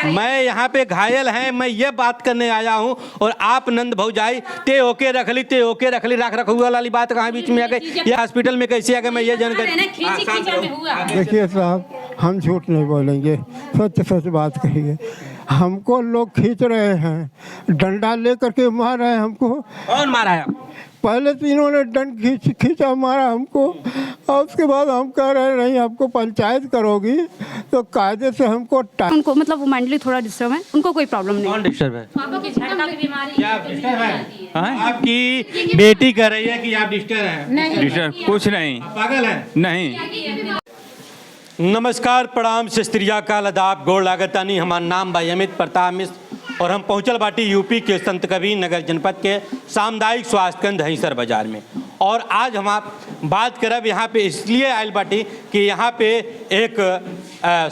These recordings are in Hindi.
मैं यहाँ पे घायल हैं, मैं ये बात करने आया हूँ और आप नंद भौजाई ते ओके रख ली राख रखुआ वाली बात कहाँ बीच में आ गई? ये हॉस्पिटल में कैसे आ गए मैं ये जानकारी। देखिए साहब, हम झूठ नहीं बोलेंगे, सच सच बात कहिए। हमको लोग खींच रहे हैं, डंडा लेकर के मार रहे हैं हमको। कौन मारा है? पहले तीनों ने डंड खींचा मारा हमको, और उसके बाद हम कह रहे हैं नहीं आपको पंचायत करोगी तो कायदे से हमको उनको मतलब वो मेंटली थोड़ा डिस्टर्ब है, उनको कोई प्रॉब्लम नहीं। कौन डिस्टर्ब है? क्या आप डिस्टर्ब है? आपकी बेटी कह रही है कि आप डिस्टर्ब हैं। डिस्टर्ब कुछ नहीं। पागल है? नहीं। नमस्कार, प्रणाम, सस्त्रीकाल, आदाब, गोड़ लागतानी। हमारा नाम भाई अमित प्रताप मिश्र और हम पहुंचल बाटी यूपी के संत कबीर नगर जनपद के सामुदायिक स्वास्थ्य केंद्र दहीसर बाजार में। और आज हम आप बात करब यहाँ पे इसलिए आयल बाटी कि यहाँ पे एक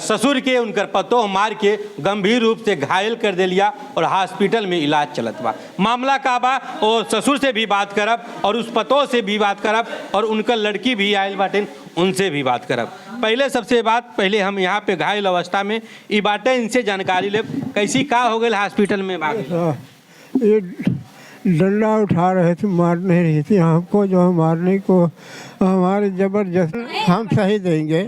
ससुर के उनकर पतो मार के गंभीर रूप से घायल कर दे लिया और हॉस्पिटल में इलाज चलत बा। मामला का बा और ससुर से भी बात करब और उस पतो से भी बात करब और उनकर लड़की भी आयल बाटिन उनसे भी बात करब। पहले हम यहाँ पे घायल अवस्था में ई बाटे इनसे जानकारी ले कैसी का हो गई हॉस्पिटल में। ये डंडा उठा रहे थे, मार नहीं रही थी हमको, जो मारने को हमारे जबरदस्त। हम सही देंगे,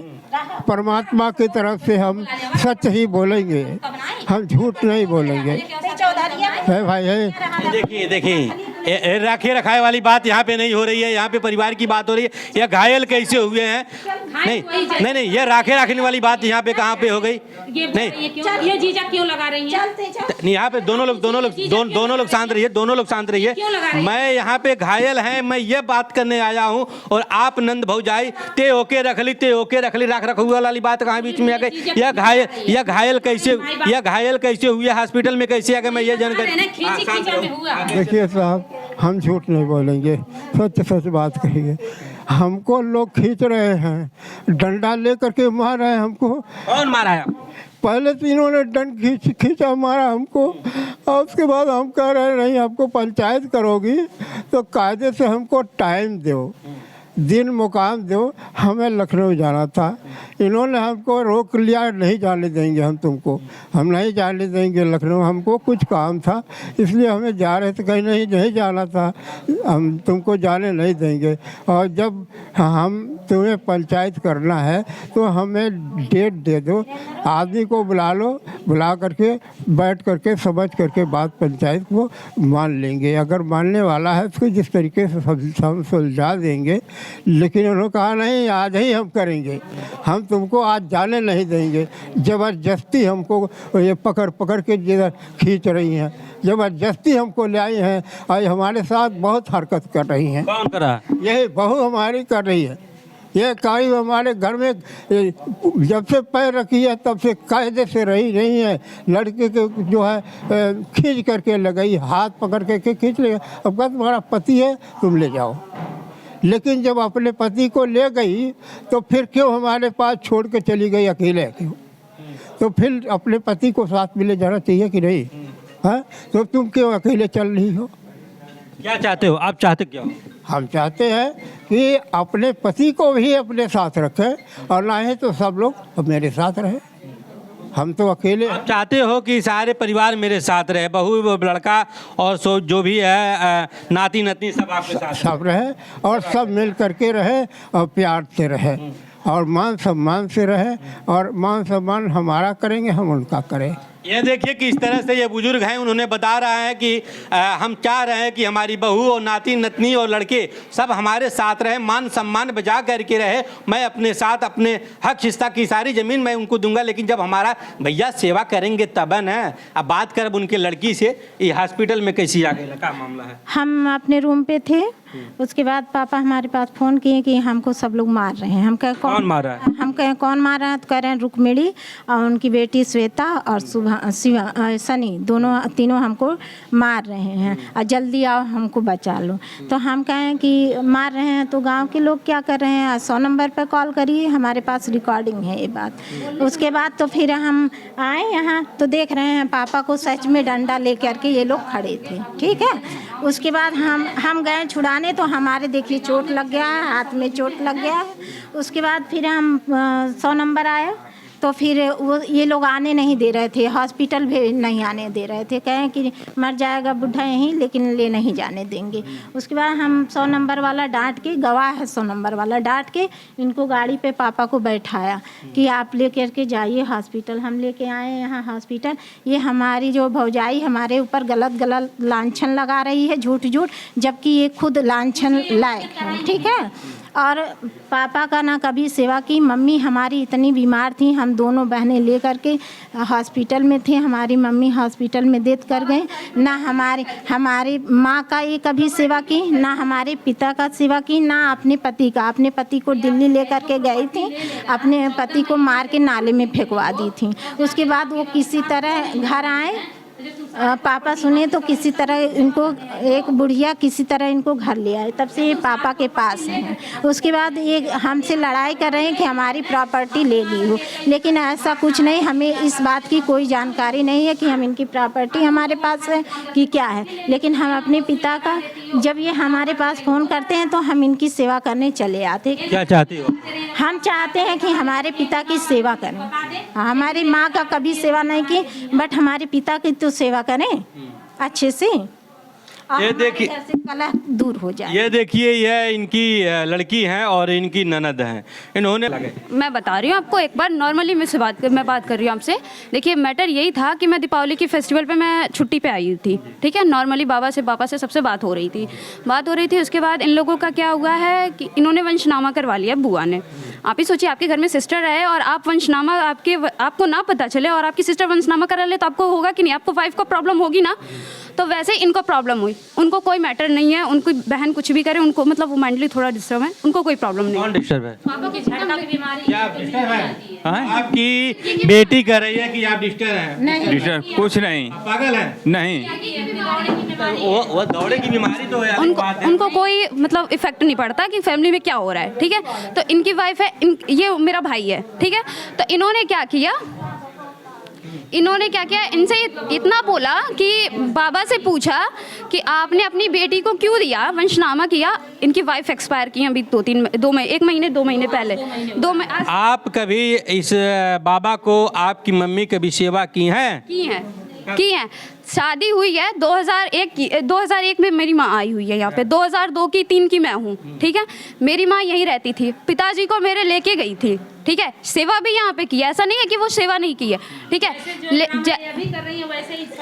परमात्मा की तरफ से हम सच ही बोलेंगे, हम झूठ नहीं बोलेंगे। है भाई है। देखिए राखे रखाए वाली बात यहाँ पे नहीं हो रही है, यहाँ पे परिवार की बात हो रही है। यह घायल कैसे हुए हैं? नहीं, ये राखे रखने वाली बात यहाँ पे कहाँ पे हो गई? नहीं, ये जीजा क्यों लगा रही है? नहीं, यहाँ पे दोनों लोग शांत रहिए, दोनों लोग शांत रहिए। मैं यहाँ पे घायल हैं, मैं ये बात करने आया हूँ और आप नंद भौजाई ते ओके रख ली राख रखुआ वाली बात कहाँ बीच में आ गई? यह घायल कैसे हुए हॉस्पिटल में कैसे आ गए मैं ये जानकारी। देखिए साहब, हम झूठ नहीं बोलेंगे, सच सच बात कहिए। हमको लोग खींच रहे हैं, डंडा लेकर के मार रहे हैं हमको। कौन मारा है? पहले तीनों ने डंड खींचा मारा हमको, और उसके बाद हम कह रहे हैं नहीं आपको पंचायत करोगी तो कायदे से हमको टाइम दो, दिन मुकाम दो। हमें लखनऊ जाना था, इन्होंने हमको रोक लिया, नहीं जाने देंगे हम तुमको, हम नहीं जाने देंगे लखनऊ, हमको कुछ काम था इसलिए हमें जा रहे थे, कहीं नहीं जाना था, हम तुमको जाने नहीं देंगे। और जब हम तुम्हें पंचायत करना है तो हमें डेट दे दो, आदमी को बुला लो, बुला करके बैठ करके समझ करके बात पंचायत को मान लेंगे। अगर मानने वाला है तो जिस तरीके से हम सुलझा देंगे, लेकिन उन्होंने कहा नहीं आज ही हम करेंगे, हम तुमको आज जाने नहीं देंगे। ज़बरदस्ती हमको ये पकड़ के जिधर खींच रही हैं, ज़बरदस्ती हमको ले आई हैं और हमारे साथ बहुत हरकत कर रही हैं। कौन करा? यही बहू हमारी कर रही है। ये काई हमारे घर में जब से पैर रखी है तब से कायदे से रही नहीं है। लड़के के जो है खींच करके लगाई, हाथ पकड़ के खींच ले। अब कहा तुम्हारा पति है तुम ले जाओ, लेकिन जब अपने पति को ले गई तो फिर क्यों हमारे पास छोड़ के चली गई अकेले क्यों? तो फिर अपने पति को साथ में ले जाना चाहिए कि नहीं? हाँ, तो तुम क्यों अकेले चल रही हो? क्या चाहते हो आप? चाहते क्या हो? हम चाहते हैं कि अपने पति को भी अपने साथ रखें और ना है तो सब लोग मेरे साथ रहे, हम तो अकेले। आप चाहते हो कि सारे परिवार मेरे साथ रहे, बहू लड़का और जो भी है नाती नतनी सब आपके साथ सब रहे और सब मिल करके रहे और प्यार से रहे और मान सम्मान से रहे, और मान सम्मान हमारा करेंगे हम उनका करें। ये देखिए कि इस तरह से ये बुजुर्ग हैं, उन्होंने बता रहा है कि हम चाह रहे हैं कि हमारी बहू और नाती नतनी और लड़के सब हमारे साथ रहे, मान सम्मान बजा करके रहे। मैं अपने साथ अपने हक हिस्सा की सारी ज़मीन मैं उनको दूंगा, लेकिन जब हमारा भैया सेवा करेंगे तब न। अब बात करब उनके लड़की से, ये हॉस्पिटल में कैसी आ गई, क्या मामला है? हम अपने रूम पे थे, उसके बाद पापा हमारे पास फ़ोन किए कि हमको सब लोग मार रहे हैं। हम कहे कौन मार रहा है? हम कहे कौन मार रहा है? तो कह रहे हैं रुक्मिणी और उनकी बेटी श्वेता और सनी तीनों हमको मार रहे हैं और जल्दी आओ हमको बचा लो। तो हम कहें कि मार रहे हैं तो गांव के लोग क्या कर रहे हैं? 100 नंबर पर कॉल करिए, हमारे पास रिकॉर्डिंग है ये बात। उसके बाद तो फिर हम आए यहाँ तो देख रहे हैं पापा को सच में डंडा ले करके ये लोग खड़े थे, ठीक है। उसके बाद हम गए छुड़ाने तो हमारे देखिए चोट लग गया है, हाथ में चोट लग गया है। उसके बाद फिर हम 100 नंबर आया तो फिर वो ये लोग आने नहीं दे रहे थे, हॉस्पिटल भी नहीं आने दे रहे थे, कहें कि मर जाएगा बुढ़ा यहीं, लेकिन ले नहीं जाने देंगे। उसके बाद हम 100 नंबर वाला डांट के, गवाह है 100 नंबर वाला, डांट के इनको गाड़ी पे पापा को बैठाया कि आप ले करके जाइए हॉस्पिटल। हम लेके आए यहाँ हॉस्पिटल। ये हमारी जो भौजाई हमारे ऊपर गलत गलत लांछन लगा रही है, झूठ झूठ, जबकि ये खुद लांछन लायक है, ठीक है। और पापा का ना कभी सेवा की। मम्मी हमारी इतनी बीमार थी, हम दोनों बहनें लेकर के हॉस्पिटल में थे, हमारी मम्मी हॉस्पिटल में डेथ कर गए। ना हमारी माँ का ये कभी सेवा की, ना हमारे पिता का सेवा की, ना अपने पति का। अपने पति को दिल्ली लेकर के गई थी, अपने पति को मार के नाले में फेंकवा दी थी। उसके बाद वो किसी तरह घर आए, पापा सुने तो किसी तरह इनको, एक बुढ़िया किसी तरह इनको घर ले आए, तब से ये पापा के पास हैं। उसके बाद ये हमसे लड़ाई कर रहे हैं कि हमारी प्रॉपर्टी ले ली हो, लेकिन ऐसा कुछ नहीं, हमें इस बात की कोई जानकारी नहीं है कि हम इनकी प्रॉपर्टी हमारे पास है कि क्या है। लेकिन हम अपने पिता का, जब ये हमारे पास फ़ोन करते हैं तो हम इनकी सेवा करने चले आते। क्या चाहती हो? हम चाहते हैं कि हमारे पिता की सेवा करें। हमारी माँ का कभी सेवा नहीं की, बट हमारे पिता की तो सेवा करें अच्छे से, और ये देखिए, हमारे घर से कलह दूर हो जाए। ये देखिए, यह इनकी लड़की हैं और इनकी ननद हैं। इन्होंने मैं बता रही हूँ आपको, एक बार नॉर्मली मैं बात कर रही हूँ आपसे। देखिए मैटर यही था कि मैं दीपावली की फेस्टिवल पे मैं छुट्टी पे आई थी, ठीक है। नॉर्मली पापा से सबसे बात हो रही थी। उसके बाद इन लोगों का क्या हुआ है कि इन्होंने वंशनामा करवा लिया बुआ ने। आप ही सोचिए, आपके घर में सिस्टर है और आप वंशनामा, आपको ना पता चले और आपकी सिस्टर वंशनामा करा ले, तो आपको होगा कि नहीं? आपको वाइफ को प्रॉब्लम होगी ना। तो वैसे इनको प्रॉब्लम हुई। उनको कोई मैटर नहीं है, उनकी बहन कुछ भी करे, उनको मतलब वो मेंटली थोड़ा डिस्टर्ब है, उनको कोई प्रॉब्लम नहीं। कौन डिस्टर्ब है? पापा की झटका की बीमारी। क्या आप डिस्टर्ब हैं? आपकी बेटी कह रही है कि आप डिस्टर्ब हैं। डिस्टर्ब कुछ नहीं, पागल है? नहीं। वो दौड़े की बीमारी तो है, अलग बात है। उनको कोई मतलब इफेक्ट नहीं पड़ता कि फैमिली में क्या हो रहा है, ठीक है। तो इनकी वाइफ है, ये मेरा भाई है, ठीक है। तो इन्होंने क्या किया, इनसे इतना बोला कि बाबा से पूछा कि आपने अपनी बेटी को क्यों दिया, वंशनामा किया। इनकी वाइफ एक्सपायर की अभी 2 महीने पहले। आप कभी इस बाबा को, आपकी मम्मी कभी सेवा की हैं? की हैं। शादी हुई है 2001 में मेरी माँ आई हुई है यहाँ पे, 2002 की 3 की मैं हूँ, ठीक है। मेरी माँ यहीं रहती थी, पिताजी को मेरे लेके गई थी, ठीक है। सेवा भी यहाँ पे की है, ऐसा नहीं है कि वो सेवा नहीं की है, ठीक है।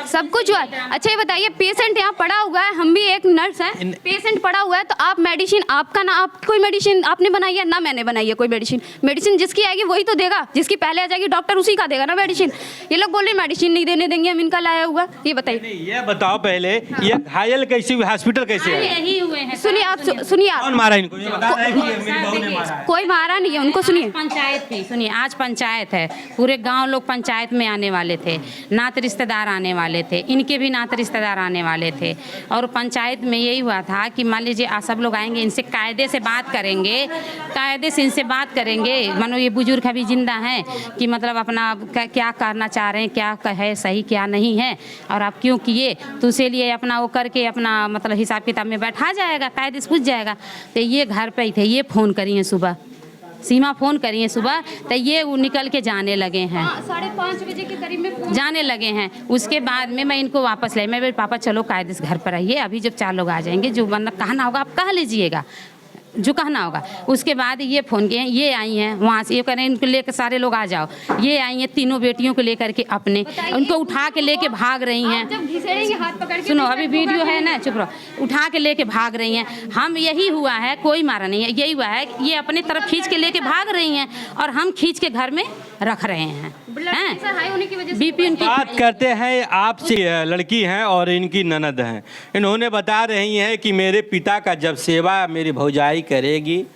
सब कुछ हुआ। अच्छा ये बताइए, पेशेंट यहाँ पड़ा हुआ है, हम भी एक नर्स हैं, पेशेंट पड़ा हुआ है, तो आप मेडिसिन, आपका ना, आप कोई मेडिसिन आपने बनाई है ना मैंने बनाई है कोई मेडिसिन जिसकी आएगी वही तो देगा, जिसकी पहले आ जाएगी डॉक्टर उसी का देगा ना मेडिसिन। ये लोग बोले मेडिसिन नहीं देने देंगे हम, इनका लाया हुआ। ये बताइए, ये बताओ पहले, ये घायल कैसे हुई, हॉस्पिटल कैसे है? यही हुए हैं। सुनिए आप, सुनिए आप। कौन मारा इनको? ये बता रहे हैं कि मेरी बहू ने मारा है। कोई मारा नहीं है उनको। सुनिए, पंचायत थी, सुनिए आज पंचायत है, पूरे गांव लोग पंचायत में आने वाले थे, नात रिश्तेदार आने वाले थे, इनके भी नात रिश्तेदार आने वाले थे। और पंचायत में यही हुआ था कि मान लीजिए सब लोग आएंगे, इनसे कायदे से बात करेंगे, कायदे से इनसे बात करेंगे। मानो ये बुजुर्ग अभी जिंदा हैं कि मतलब अपना क्या करना चाह रहे हैं, क्या है सही क्या नहीं है, और आप क्यों किए, तो उसे लिए अपना वो करके अपना मतलब हिसाब किताब में बैठा जाएगा, कायदे से पूछ जाएगा। तो ये घर पे ही थे, ये फ़ोन करी हैं सुबह, सीमा फ़ोन करी है सुबह, तो ये वो निकल के जाने लगे हैं, 5:30 बजे के करीब में जाने लगे हैं। उसके बाद में मैं इनको वापस ले, मैं पापा चलो कायदे से घर पर आइए, अभी जब 4 लोग आ जाएंगे, जो मतलब कहना होगा आप कह लीजिएगा, जो कहना होगा। उसके बाद ये फ़ोन किए, ये आई हैं वहाँ से, ये कह रहे हैं इनको लेकर सारे लोग आ जाओ। ये आई हैं तीनों बेटियों को लेकर के, अपने उनको उठा के लेके भाग रही हैं। जब घिसेड़ेंगे हाथ पकड़ के, सुनो अभी वीडियो है ना, चुप रहो, उठा के लेके भाग रही हैं। हम यही हुआ है, कोई मारा नहीं है, यही हुआ है, ये अपनी तरफ खींच के लेके भाग रही हैं और हम खींच के घर में रख रहे हैं। बीपी उनकी। बात करते हैं आपसे, लड़की हैं और इनकी ननद हैं। इन्होंने बता रही हैं कि मेरे पिता का जब सेवा मेरी भौजाई करेगी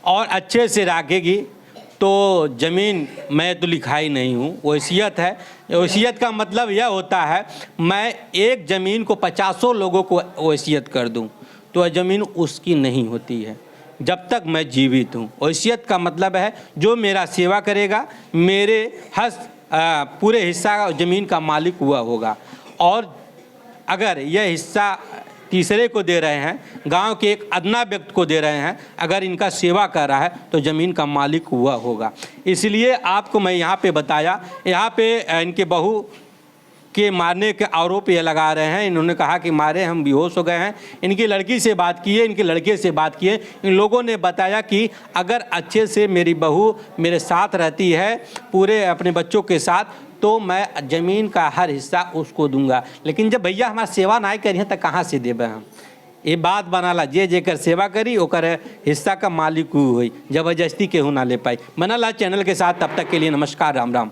और अच्छे से रखेगी तो ज़मीन मैं तो लिखाई नहीं हूँ, वसीयत है। वसीयत का मतलब यह होता है मैं एक ज़मीन को 50 लोगों को वसीयत कर दूँ तो ज़मीन उसकी नहीं होती है जब तक मैं जीवित हूँ। वसीयत का मतलब है जो मेरा सेवा करेगा मेरे पूरे हिस्सा ज़मीन का मालिक हुआ होगा, और अगर यह हिस्सा तीसरे को दे रहे हैं, गांव के एक अदना व्यक्ति को दे रहे हैं, अगर इनका सेवा कर रहा है तो ज़मीन का मालिक हुआ होगा। इसलिए आपको मैं यहाँ पे बताया, यहाँ पे इनके बहू के मारने के आरोप ये लगा रहे हैं। इन्होंने कहा कि मारे हम बेहोश हो गए हैं। इनकी लड़की से बात किए, इनके लड़के से बात किए, इन लोगों ने बताया कि अगर अच्छे से मेरी बहू मेरे साथ रहती है पूरे अपने बच्चों के साथ, तो मैं ज़मीन का हर हिस्सा उसको दूंगा। लेकिन जब भैया हमारा सेवा नहीं करी तो कहाँ से देवे हम? ये बात बनाला जे जेकर सेवा करी ओकर हिस्सा का मालिक हुई, जबरदस्ती केहू ना ले पाई। बनला चैनल के साथ, तब तक के लिए नमस्कार, राम राम।